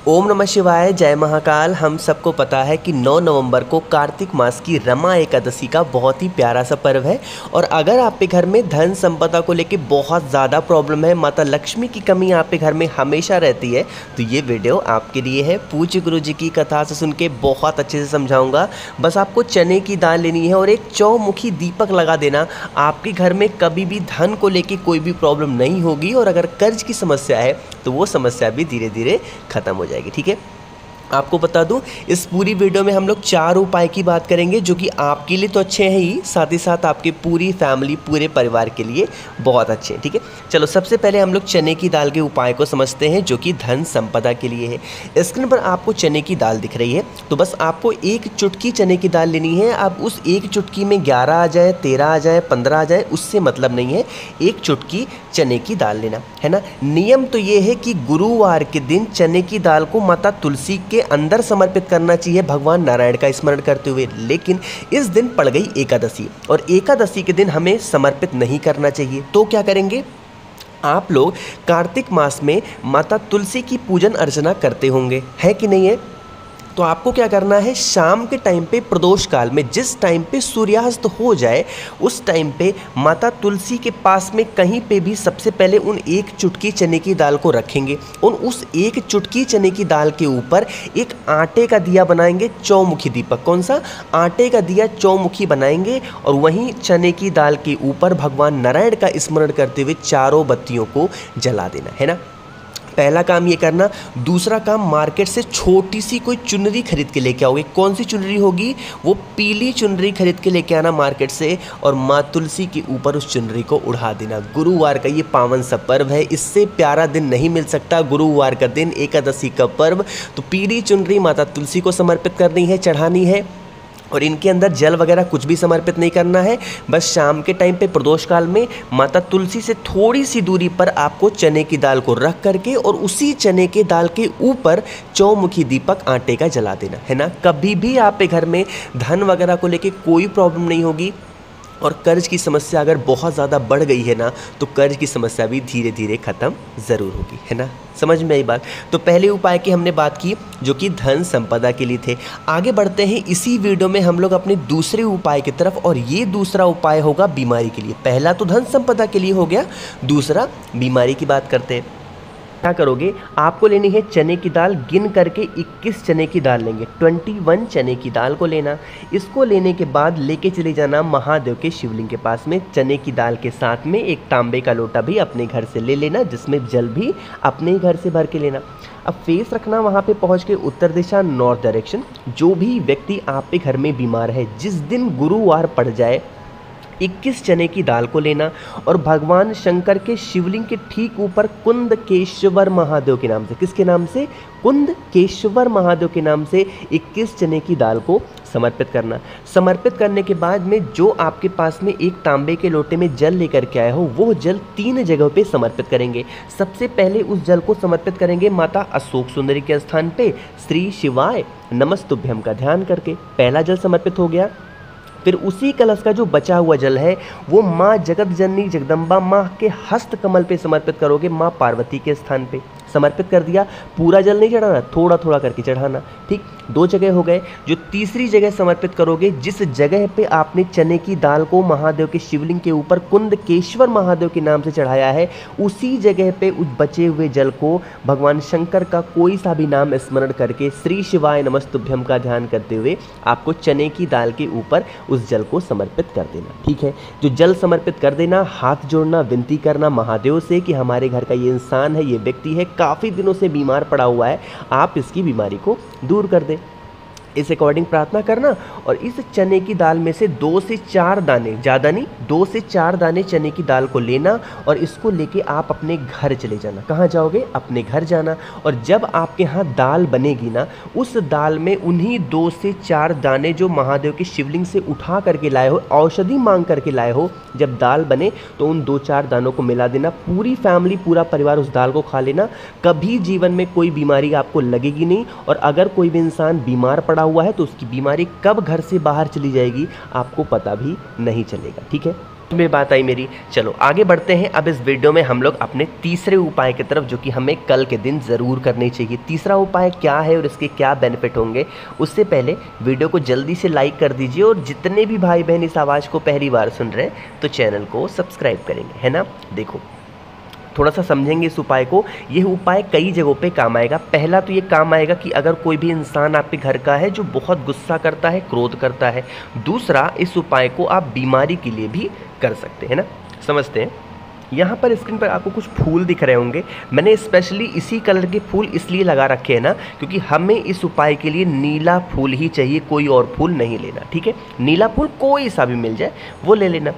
ओम नमः शिवाय, जय महाकाल। हम सबको पता है कि 9 नवंबर को कार्तिक मास की रमा एकादशी का बहुत ही प्यारा सा पर्व है। और अगर आपके घर में धन संपदा को लेके बहुत ज़्यादा प्रॉब्लम है, माता लक्ष्मी की कमी आपके घर में हमेशा रहती है, तो ये वीडियो आपके लिए है। पूज्य गुरु जी की कथा से सुन के बहुत अच्छे से समझाऊंगा। बस आपको चने की दाल लेनी है और एक चौमुखी दीपक लगा देना। आपके घर में कभी भी धन को लेके कोई भी प्रॉब्लम नहीं होगी, और अगर कर्ज की समस्या है तो वो समस्या भी धीरे धीरे खत्म हो जाएगी। ठीक है, आपको बता दूं, इस पूरी वीडियो में हम लोग 4 उपाय की बात करेंगे जो कि आपके लिए तो अच्छे हैं ही, साथ ही साथ आपके पूरी फैमिली, पूरे परिवार के लिए बहुत अच्छे हैं। ठीक है, चलो सबसे पहले हम लोग चने की दाल के उपाय को समझते हैं जो कि धन संपदा के लिए है। स्क्रीन पर आपको चने की दाल दिख रही है, तो बस आपको एक चुटकी चने की दाल लेनी है। अब उस एक चुटकी में 11 आ जाए, 13 आ जाए, 15 आ जाए, उससे मतलब नहीं है। एक चुटकी चने की दाल लेना है ना। नियम तो ये है कि गुरुवार के दिन चने की दाल को माता तुलसी के अंदर समर्पित करना चाहिए, भगवान नारायण का स्मरण करते हुए। लेकिन इस दिन पड़ गई एकादशी, और एकादशी के दिन हमें समर्पित नहीं करना चाहिए। तो क्या करेंगे? आप लोग कार्तिक मास में माता तुलसी की पूजन अर्चना करते होंगे, है कि नहीं है? तो आपको क्या करना है, शाम के टाइम पे प्रदोष काल में जिस टाइम पे सूर्यास्त हो जाए, उस टाइम पे माता तुलसी के पास में कहीं पे भी सबसे पहले उन एक चुटकी चने की दाल को रखेंगे। और उस एक चुटकी चने की दाल के ऊपर एक आटे का दिया बनाएंगे, चौमुखी दीपक। कौन सा? आटे का दिया चौमुखी बनाएंगे, और वहीं चने की दाल के ऊपर भगवान नारायण का स्मरण करते हुए चारों बत्तियों को जला देना है ना। पहला काम ये करना। दूसरा काम, मार्केट से छोटी सी कोई चुनरी खरीद के लेके आओगे। कौन सी चुनरी होगी? वो पीली चुनरी खरीद के लेके आना मार्केट से, और माँ तुलसी के ऊपर उस चुनरी को उड़ा देना। गुरुवार का ये पावन सा पर्व है, इससे प्यारा दिन नहीं मिल सकता। गुरुवार का दिन, एकादशी का पर्व, तो पीली चुनरी माता तुलसी को समर्पित करनी है, चढ़ानी है। और इनके अंदर जल वगैरह कुछ भी समर्पित नहीं करना है। बस शाम के टाइम पे प्रदोष काल में माता तुलसी से थोड़ी सी दूरी पर आपको चने की दाल को रख करके, और उसी चने के दाल के ऊपर चौमुखी दीपक आटे का जला देना है ना। कभी भी आपके घर में धन वगैरह को लेके कोई प्रॉब्लम नहीं होगी। और कर्ज की समस्या अगर बहुत ज़्यादा बढ़ गई है ना, तो कर्ज की समस्या भी धीरे धीरे ख़त्म ज़रूर होगी, है ना। समझ में आई बात? तो पहले उपाय की हमने बात की जो कि धन संपदा के लिए थे। आगे बढ़ते हैं इसी वीडियो में हम लोग अपने दूसरे उपाय की तरफ, और ये दूसरा उपाय होगा बीमारी के लिए। पहला तो धन संपदा के लिए हो गया, दूसरा बीमारी की बात करते हैं। क्या करोगे? आपको लेनी है चने की दाल, गिन करके 21 चने की दाल लेंगे। 21 चने की दाल को लेना। इसको लेने के बाद लेके चले जाना महादेव के शिवलिंग के पास में। चने की दाल के साथ में एक तांबे का लोटा भी अपने घर से ले लेना, जिसमें जल भी अपने ही घर से भर के लेना। अब फेस रखना वहाँ पे पहुँच के उत्तर दिशा, नॉर्थ डायरेक्शन। जो भी व्यक्ति आपके घर में बीमार है, जिस दिन गुरुवार पड़ जाए, 21 चने की दाल को लेना, और भगवान शंकर के शिवलिंग के ठीक ऊपर कुंदकेश्वर महादेव के नाम से, किसके नाम से? कुंदकेश्वर महादेव के नाम से 21 चने की दाल को समर्पित करना। समर्पित करने के बाद में जो आपके पास में एक तांबे के लोटे में जल लेकर के आए हो, वो जल 3 जगहों पे समर्पित करेंगे। सबसे पहले उस जल को समर्पित करेंगे माता अशोक सुंदरी के स्थान पे, श्री शिवाय नमस्तुभ्यम का ध्यान करके। पहला जल समर्पित हो गया। फिर उसी कलश का जो बचा हुआ जल है, वो माँ जगत जननी जगदम्बा माँ के हस्त कमल पे समर्पित करोगे, माँ पार्वती के स्थान पे समर्पित कर दिया। पूरा जल नहीं चढ़ाना, थोड़ा थोड़ा करके चढ़ाना। ठीक, 2 जगह हो गए। जो तीसरी जगह समर्पित करोगे, जिस जगह पे आपने चने की दाल को महादेव के शिवलिंग के ऊपर कुंदकेश्वर महादेव के नाम से चढ़ाया है, उसी जगह पे उस बचे हुए जल को भगवान शंकर का कोई सा भी नाम स्मरण करके, श्री शिवाय नमस्तुभ्यम का ध्यान करते हुए, आपको चने की दाल के ऊपर उस जल को समर्पित कर देना। ठीक है, जो जल समर्पित कर देना, हाथ जोड़ना, विनती करना महादेव से कि हमारे घर का ये इंसान है, ये व्यक्ति है, काफ़ी दिनों से बीमार पड़ा हुआ है, आप इसकी बीमारी को दूर कर दें। इस अकॉर्डिंग प्रार्थना करना। और इस चने की दाल में से 2 से 4 दाने, ज़्यादा नहीं, 2 से 4 दाने चने की दाल को लेना, और इसको लेके आप अपने घर चले जाना। कहाँ जाओगे? अपने घर जाना। और जब आपके यहाँ दाल बनेगी ना, उस दाल में उन्हीं 2 से 4 दाने जो महादेव के शिवलिंग से उठा करके लाए हो, औषधि मांग करके लाए हो, जब दाल बने तो उन 2-4 दानों को मिला देना। पूरी फैमिली, पूरा परिवार उस दाल को खा लेना। कभी जीवन में कोई बीमारी आपको लगेगी नहीं। और अगर कोई भी इंसान बीमार पड़ा हुआ है तो उसकी बीमारी कब घर से बाहर चली जाएगी आपको पता भी नहीं चलेगा। ठीक है, में बात आई मेरी। चलो आगे बढ़ते हैं। अब इस वीडियो में हम लोग अपने तीसरे उपाय की तरफ, जो कि हमें कल के दिन ज़रूर करनी चाहिए। तीसरा उपाय क्या है और इसके क्या बेनिफिट होंगे, उससे पहले वीडियो को जल्दी से लाइक कर दीजिए, और जितने भी भाई बहन इस आवाज़ को पहली बार सुन रहे हैं तो चैनल को सब्सक्राइब करेंगे, है ना। देखो थोड़ा सा समझेंगे इस उपाय को। यह उपाय कई जगहों पे काम आएगा। पहला तो ये काम आएगा कि अगर कोई भी इंसान आपके घर का है जो बहुत गुस्सा करता है, क्रोध करता है। दूसरा, इस उपाय को आप बीमारी के लिए भी कर सकते हैं ना। समझते हैं। यहाँ पर स्क्रीन पर आपको कुछ फूल दिख रहे होंगे। मैंने स्पेशली इसी कलर के फूल इसलिए लगा रखे हैं ना, क्योंकि हमें इस उपाय के लिए नीला फूल ही चाहिए, कोई और फूल नहीं लेना, ठीक है। नीला फूल कोई सा भी मिल जाए वो ले लेना।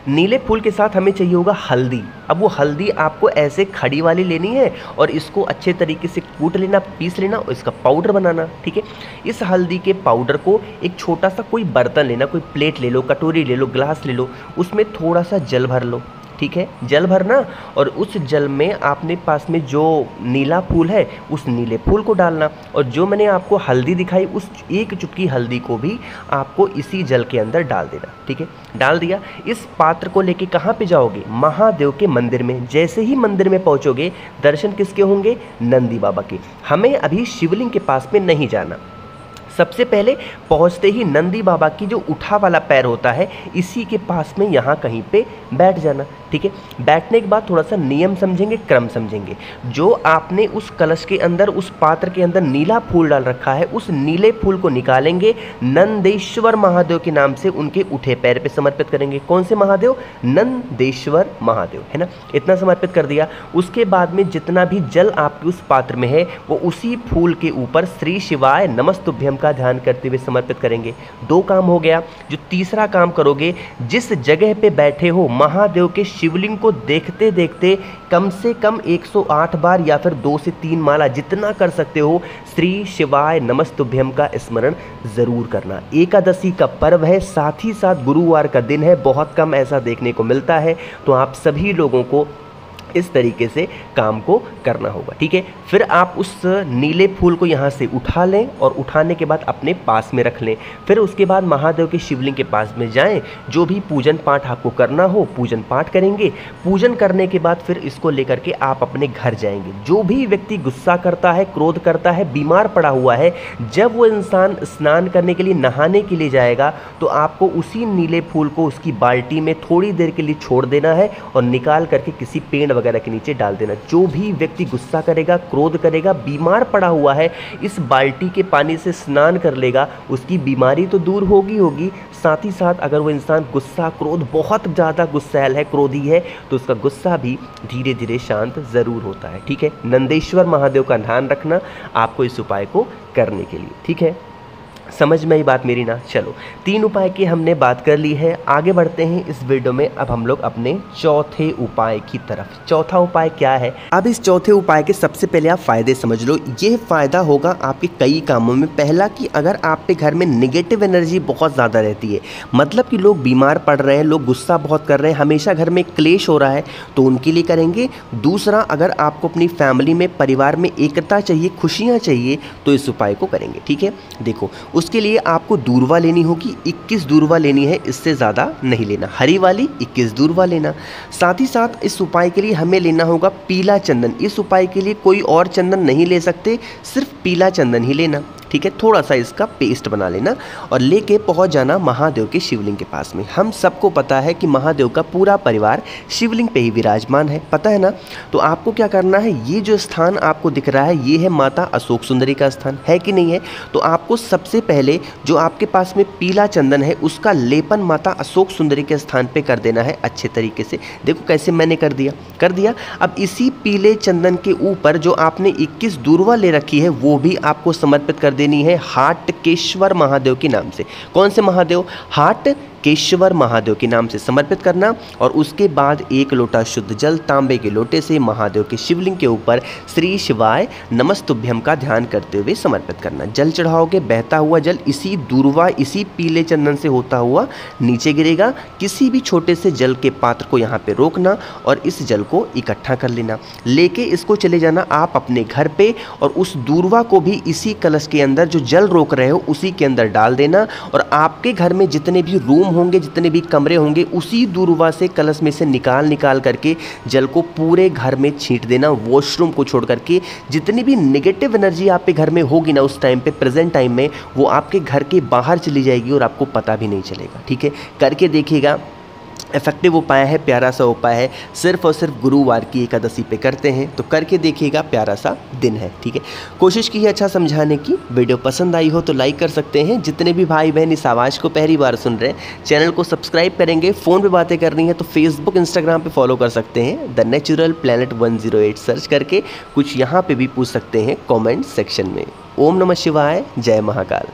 नीले फूल के साथ हमें चाहिए होगा हल्दी। अब वो हल्दी आपको ऐसे खड़ी वाली लेनी है और इसको अच्छे तरीके से कूट लेना, पीस लेना और इसका पाउडर बनाना, ठीक है। इस हल्दी के पाउडर को एक छोटा सा कोई बर्तन लेना, कोई प्लेट ले लो, कटोरी ले लो, ग्लास ले लो, उसमें थोड़ा सा जल भर लो, ठीक है। जल भरना, और उस जल में आपने पास में जो नीला फूल है उस नीले फूल को डालना, और जो मैंने आपको हल्दी दिखाई उस एक चुटकी हल्दी को भी आपको इसी जल के अंदर डाल देना, ठीक है। डाल दिया। इस पात्र को लेके कहाँ पे जाओगे? महादेव के मंदिर में। जैसे ही मंदिर में पहुँचोगे, दर्शन किसके होंगे? नंदी बाबा के। हमें अभी शिवलिंग के पास में नहीं जाना। सबसे पहले पहुंचते ही नंदी बाबा की जो उठा वाला पैर होता है, इसी के पास में यहाँ कहीं पे बैठ जाना, ठीक है। बैठने के बाद थोड़ा सा नियम समझेंगे, क्रम समझेंगे। जो आपने उस कलश के अंदर, उस पात्र के अंदर नीला फूल डाल रखा है, उस नीले फूल को निकालेंगे, नंदेश्वर महादेव के नाम से उनके उठे पैर पे समर्पित करेंगे। कौन से महादेव? नंदेश्वर महादेव, है ना। इतना समर्पित कर दिया। उसके बाद में जितना भी जल आपके उस पात्र में है वो उसी फूल के ऊपर श्री शिवाय नमस्तुभ्यम का ध्यान करते हुए समर्पित करेंगे। दो काम हो गया। जो तीसरा काम करोगे, जिस जगह पे बैठे हो महादेव के शिवलिंग को देखते देखते कम से कम 108 बार या फिर 2 से 3 माला, जितना कर सकते हो, श्री शिवाय नमस्तुभ्यम का स्मरण जरूर करना। एकादशी का पर्व है, साथ ही साथ गुरुवार का दिन है, बहुत कम ऐसा देखने को मिलता है, तो आप सभी लोगों को इस तरीके से काम को करना होगा, ठीक है। फिर आप उस नीले फूल को यहाँ से उठा लें, और उठाने के बाद अपने पास में रख लें। फिर उसके बाद महादेव के शिवलिंग के पास में जाएं, जो भी पूजन पाठ आपको करना हो पूजन पाठ करेंगे। पूजन करने के बाद फिर इसको लेकर के आप अपने घर जाएंगे। जो भी व्यक्ति गुस्सा करता है, क्रोध करता है, बीमार पड़ा हुआ है, जब वो इंसान स्नान करने के लिए, नहाने के लिए जाएगा, तो आपको उसी नीले फूल को उसकी बाल्टी में थोड़ी देर के लिए छोड़ देना है और निकाल करके किसी पेड़ वगैरह के नीचे डाल देना। जो भी व्यक्ति गुस्सा करेगा, क्रोध करेगा, बीमार पड़ा हुआ है, इस बाल्टी के पानी से स्नान कर लेगा, उसकी बीमारी तो दूर होगी। साथ ही साथ अगर वो इंसान गुस्सा, क्रोध, बहुत ज़्यादा गुस्सैल है, क्रोधी है, तो उसका गुस्सा भी धीरे धीरे शांत ज़रूर होता है, ठीक है। नंदेश्वर महादेव का ध्यान रखना आपको इस उपाय को करने के लिए, ठीक है। समझ में आई बात मेरी ना। चलो 3 उपाय की हमने बात कर ली है। आगे बढ़ते हैं इस वीडियो में। अब हम लोग अपने चौथे उपाय की तरफ। चौथा उपाय क्या है? अब इस चौथे उपाय के सबसे पहले आप फायदे समझ लो। ये फायदा होगा आपके कई कामों में। पहला कि अगर आपके घर में नेगेटिव एनर्जी बहुत ज़्यादा रहती है, मतलब कि लोग बीमार पड़ रहे हैं, लोग गुस्सा बहुत कर रहे हैं, हमेशा घर में क्लेश हो रहा है, तो उनके लिए करेंगे। दूसरा, अगर आपको अपनी फैमिली में, परिवार में एकता चाहिए, खुशियाँ चाहिए, तो इस उपाय को करेंगे, ठीक है। देखो उसके लिए आपको दूर्वा लेनी होगी। 21 दूर्वा लेनी है, इससे ज़्यादा नहीं लेना। हरी वाली 21 दूर्वा लेना। साथ ही साथ इस उपाय के लिए हमें लेना होगा पीला चंदन। इस उपाय के लिए कोई और चंदन नहीं ले सकते, सिर्फ पीला चंदन ही लेना, ठीक है। थोड़ा सा इसका पेस्ट बना लेना और लेके पहुंच जाना महादेव के शिवलिंग के पास में। हम सबको पता है कि महादेव का पूरा परिवार शिवलिंग पे ही विराजमान है, पता है ना। तो आपको क्या करना है, ये जो स्थान आपको दिख रहा है, ये है माता अशोक सुंदरी का स्थान, है कि नहीं है। तो आपको सबसे पहले जो आपके पास में पीला चंदन है, उसका लेपन माता अशोक सुंदरी के स्थान पे कर देना है अच्छे तरीके से। देखो कैसे मैंने कर दिया। अब इसी पीले चंदन के ऊपर जो आपने 21 दूर्वा ले रखी है, वो भी आपको समर्पित कर देनी है हाटकेश्वर महादेव के नाम से। कौन से महादेव? हाटकेश्वर महादेव के नाम से समर्पित करना। और उसके बाद 1 लोटा शुद्ध जल तांबे के लोटे से महादेव के शिवलिंग के ऊपर श्री शिवाय नमस्तुभ्यम का ध्यान करते हुए समर्पित करना। जल चढ़ाओगे, बहता हुआ जल इसी दूर्वा, इसी पीले चंदन से होता हुआ नीचे गिरेगा। किसी भी छोटे से जल के पात्र को यहाँ पे रोकना और इस जल को इकट्ठा कर लेना। लेके इसको चले जाना आप अपने घर पे, और उस दूर्वा को भी इसी कलश के अंदर जो जल रोक रहे हो उसी के अंदर डाल देना, और आपके घर में जितने भी रूम होंगे, जितने भी कमरे होंगे, उसी दूरवा से कलश में से निकाल करके जल को पूरे घर में छींट देना, वॉशरूम को छोड़ करके। जितनी भी नेगेटिव एनर्जी आपके घर में होगी ना उस टाइम पे, प्रेजेंट टाइम में, वो आपके घर के बाहर चली जाएगी और आपको पता भी नहीं चलेगा। ठीक है, करके देखिएगा। इफेक्टिव उपाय है, प्यारा सा उपाय है, सिर्फ और सिर्फ गुरुवार की एकादशी पे करते हैं, तो करके देखिएगा, प्यारा सा दिन है। ठीक है, कोशिश की है अच्छा समझाने की। वीडियो पसंद आई हो तो लाइक कर सकते हैं। जितने भी भाई बहन इस आवाज़ को पहली बार सुन रहे हैं, चैनल को सब्सक्राइब करेंगे। फ़ोन पे बातें करनी है तो फेसबुक इंस्टाग्राम पे फॉलो कर सकते हैं, द नेचुरल प्लैनेट 108 सर्च करके। कुछ यहाँ पे भी पूछ सकते हैं कॉमेंट सेक्शन में। ओम नमः शिवाय, जय महाकाल।